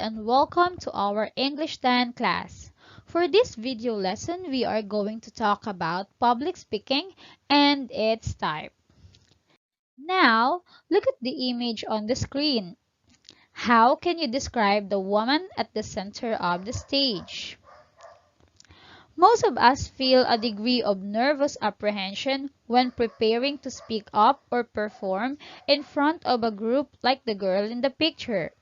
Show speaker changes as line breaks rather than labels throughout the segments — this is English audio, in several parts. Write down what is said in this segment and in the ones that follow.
and welcome to our English 10 class. For this video lesson, we are going to talk about public speaking and its type. Now, look at the image on the screen. How can you describe the woman at the center of the stage? Most of us feel a degree of nervous apprehension when preparing to speak up or perform in front of a group like the girl in the picture.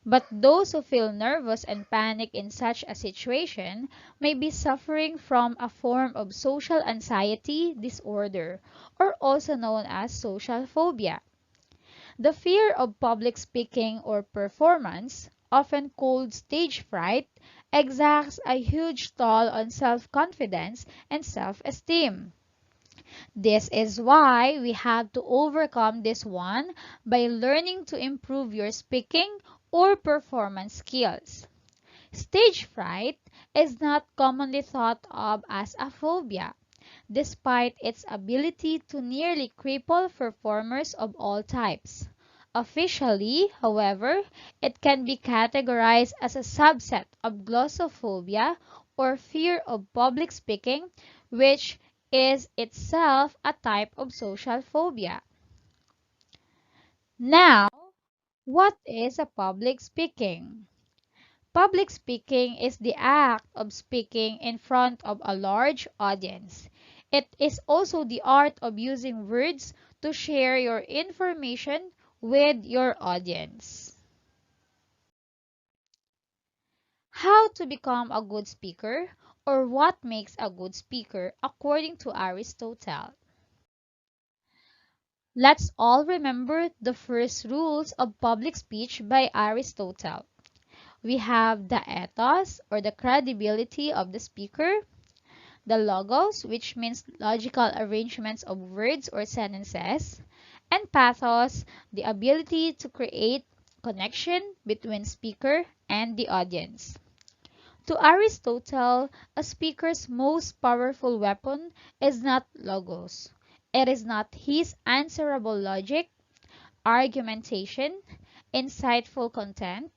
But those who feel nervous and panic in such a situation may be suffering from a form of social anxiety disorder, or also known as social phobia. The fear of public speaking or performance, often called stage fright, exacts a huge toll on self-confidence and self-esteem. This is why we have to overcome this one by learning to improve your speaking or performance skills. Stage fright is not commonly thought of as a phobia, despite its ability to nearly cripple performers of all types. Officially, however, it can be categorized as a subset of glossophobia or fear of public speaking, which is itself a type of social phobia. Now, what is a public speaking? Public speaking is the act of speaking in front of a large audience. It is also the art of using words to share your information with your audience. How to become a good speaker, or what makes a good speaker according to Aristotle. Let's all remember the first rules of public speech by Aristotle. We have the ethos, or the credibility of the speaker, the logos, which means logical arrangements of words or sentences, and pathos, the ability to create connection between speaker and the audience. To Aristotle, a speaker's most powerful weapon is not logos. It is not his answerable logic, argumentation, insightful content.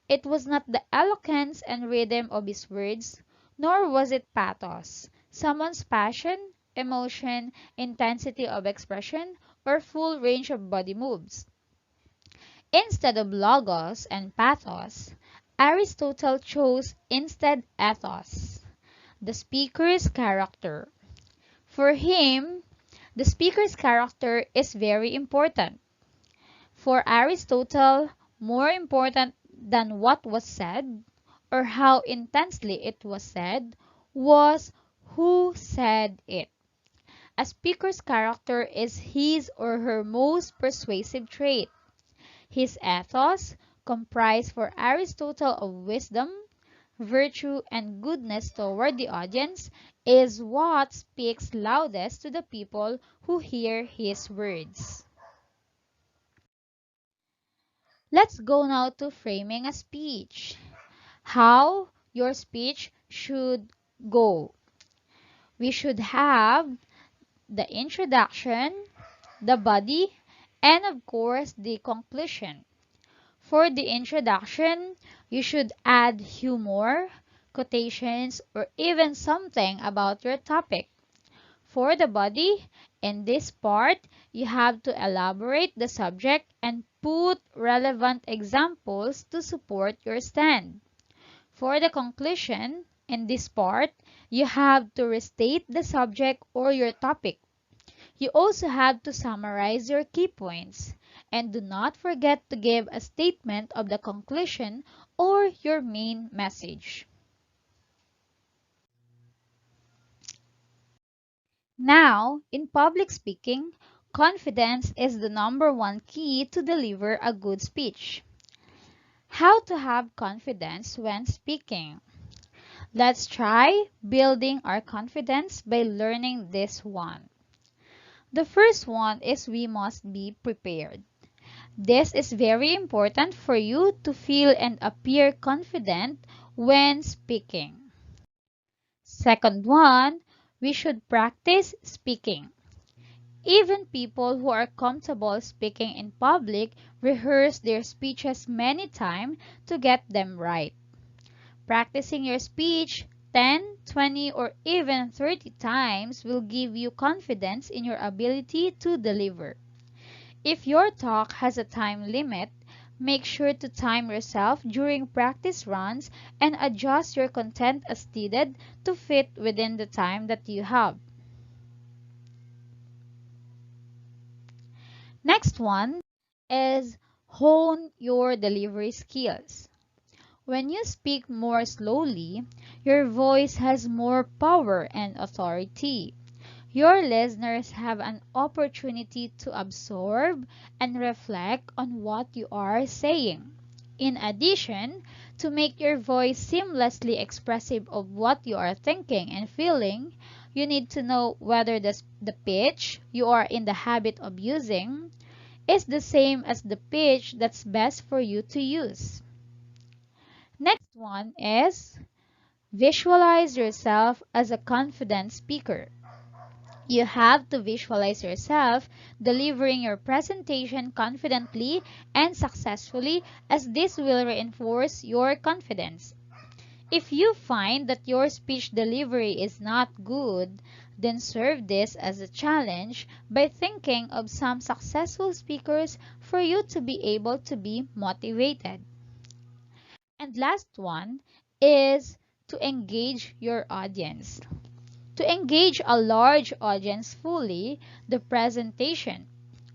It was not the eloquence and rhythm of his words, nor was it pathos, someone's passion, emotion, intensity of expression, or full range of body moves. Instead of logos and pathos, Aristotle chose instead ethos, the speaker's character. For him, the speaker's character is very important. For Aristotle, more important than what was said, or how intensely it was said, was who said it. A speaker's character is his or her most persuasive trait. His ethos, comprised for Aristotle of wisdom, virtue, and goodness toward the audience, is what speaks loudest to the people who hear his words. Let's go now to framing a speech. How your speech should go. We should have the introduction, the body, and of course the conclusion. For the introduction, you should add humor, quotations, or even something about your topic. For the body, in this part, you have to elaborate the subject and put relevant examples to support your stand. For the conclusion, in this part, you have to restate the subject or your topic. You also have to summarize your key points. And do not forget to give a statement of the conclusion or your main message. Now, in public speaking, confidence is the number one key to deliver a good speech. How to have confidence when speaking? Let's try building our confidence by learning this one. The first one is we must be prepared. This is very important for you to feel and appear confident when speaking. Second one, we should practice speaking. Even people who are comfortable speaking in public rehearse their speeches many times to get them right. Practicing your speech 10, 20, or even 30 times will give you confidence in your ability to deliver. If your talk has a time limit, make sure to time yourself during practice runs and adjust your content as needed to fit within the time that you have. Next one is hone your delivery skills. When you speak more slowly, your voice has more power and authority. Your listeners have an opportunity to absorb and reflect on what you are saying. In addition, to make your voice seamlessly expressive of what you are thinking and feeling, you need to know whether the pitch you are in the habit of using is the same as the pitch that's best for you to use. Next one is visualize yourself as a confident speaker. You have to visualize yourself delivering your presentation confidently and successfully, as this will reinforce your confidence. If you find that your speech delivery is not good, then serve this as a challenge by thinking of some successful speakers for you to be able to be motivated. And last one is to engage your audience. To engage a large audience fully, the presentation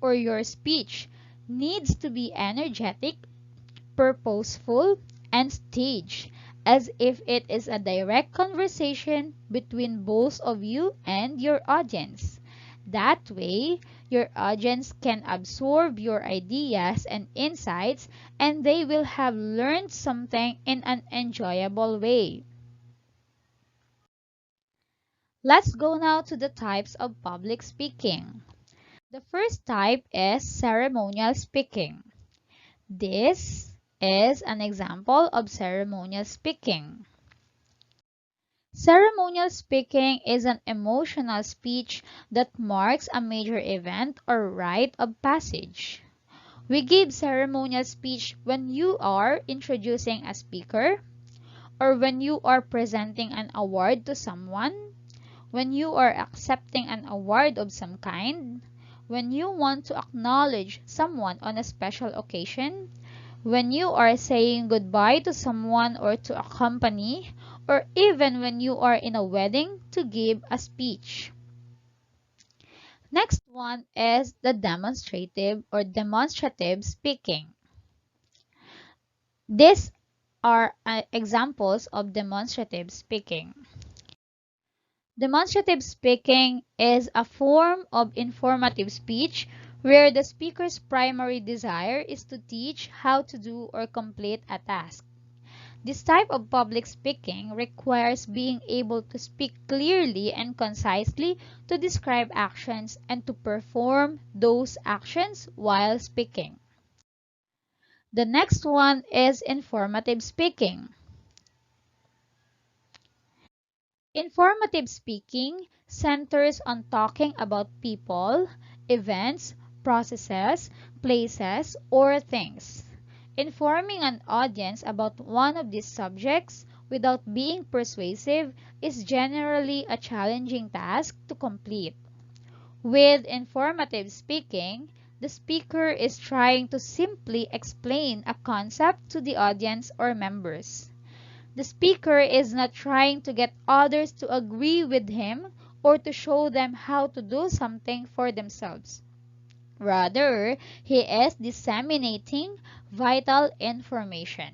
or your speech needs to be energetic, purposeful, and staged, as if it is a direct conversation between both of you and your audience. That way, your audience can absorb your ideas and insights, and they will have learned something in an enjoyable way. Let's go now to the types of public speaking. The first type is ceremonial speaking. This is an example of ceremonial speaking. Ceremonial speaking is an emotional speech that marks a major event or rite of passage. We give ceremonial speech when you are introducing a speaker, or when you are presenting an award to someone, when you are accepting an award of some kind, when you want to acknowledge someone on a special occasion, when you are saying goodbye to someone or to a company, or even when you are in a wedding to give a speech. Next one is the demonstrative or demonstrative speaking. These are examples of demonstrative speaking. Demonstrative speaking is a form of informative speech where the speaker's primary desire is to teach how to do or complete a task. This type of public speaking requires being able to speak clearly and concisely to describe actions and to perform those actions while speaking. The next one is informative speaking. Informative speaking centers on talking about people, events, processes, places, or things. Informing an audience about one of these subjects without being persuasive is generally a challenging task to complete. With informative speaking, the speaker is trying to simply explain a concept to the audience or members. The speaker is not trying to get others to agree with him or to show them how to do something for themselves. Rather, he is disseminating vital information.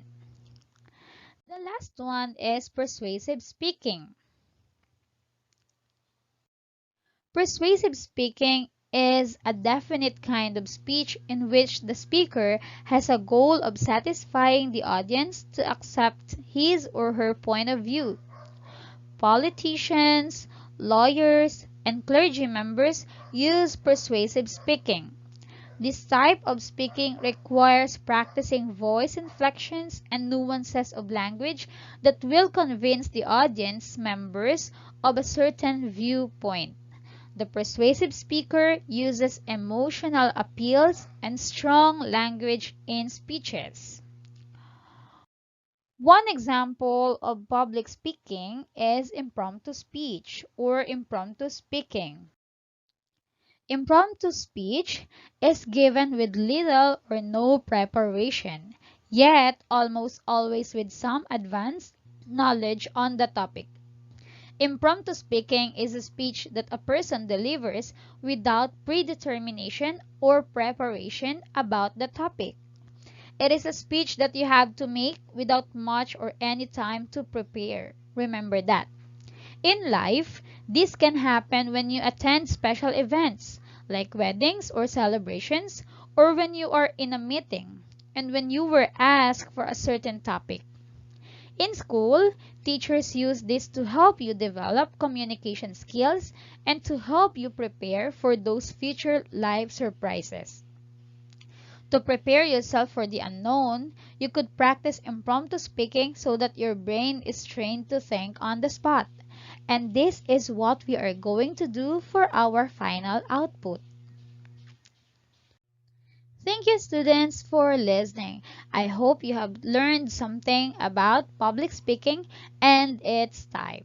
The last one is persuasive speaking. Persuasive speaking is a definite kind of speech in which the speaker has a goal of satisfying the audience to accept his or her point of view. Politicians, lawyers, and clergy members use persuasive speaking. This type of speaking requires practicing voice inflections and nuances of language that will convince the audience members of a certain viewpoint. The persuasive speaker uses emotional appeals and strong language in speeches. One example of public speaking is impromptu speech or impromptu speaking. Impromptu speech is given with little or no preparation, yet almost always with some advanced knowledge on the topic. Impromptu speaking is a speech that a person delivers without predetermination or preparation about the topic. It is a speech that you have to make without much or any time to prepare. Remember that. In life, this can happen when you attend special events like weddings or celebrations, or when you are in a meeting and when you were asked for a certain topic. In school, teachers use this to help you develop communication skills and to help you prepare for those future life surprises. To prepare yourself for the unknown, you could practice impromptu speaking so that your brain is trained to think on the spot. And this is what we are going to do for our final output. Thank you, students, for listening. I hope you have learned something about public speaking and its type.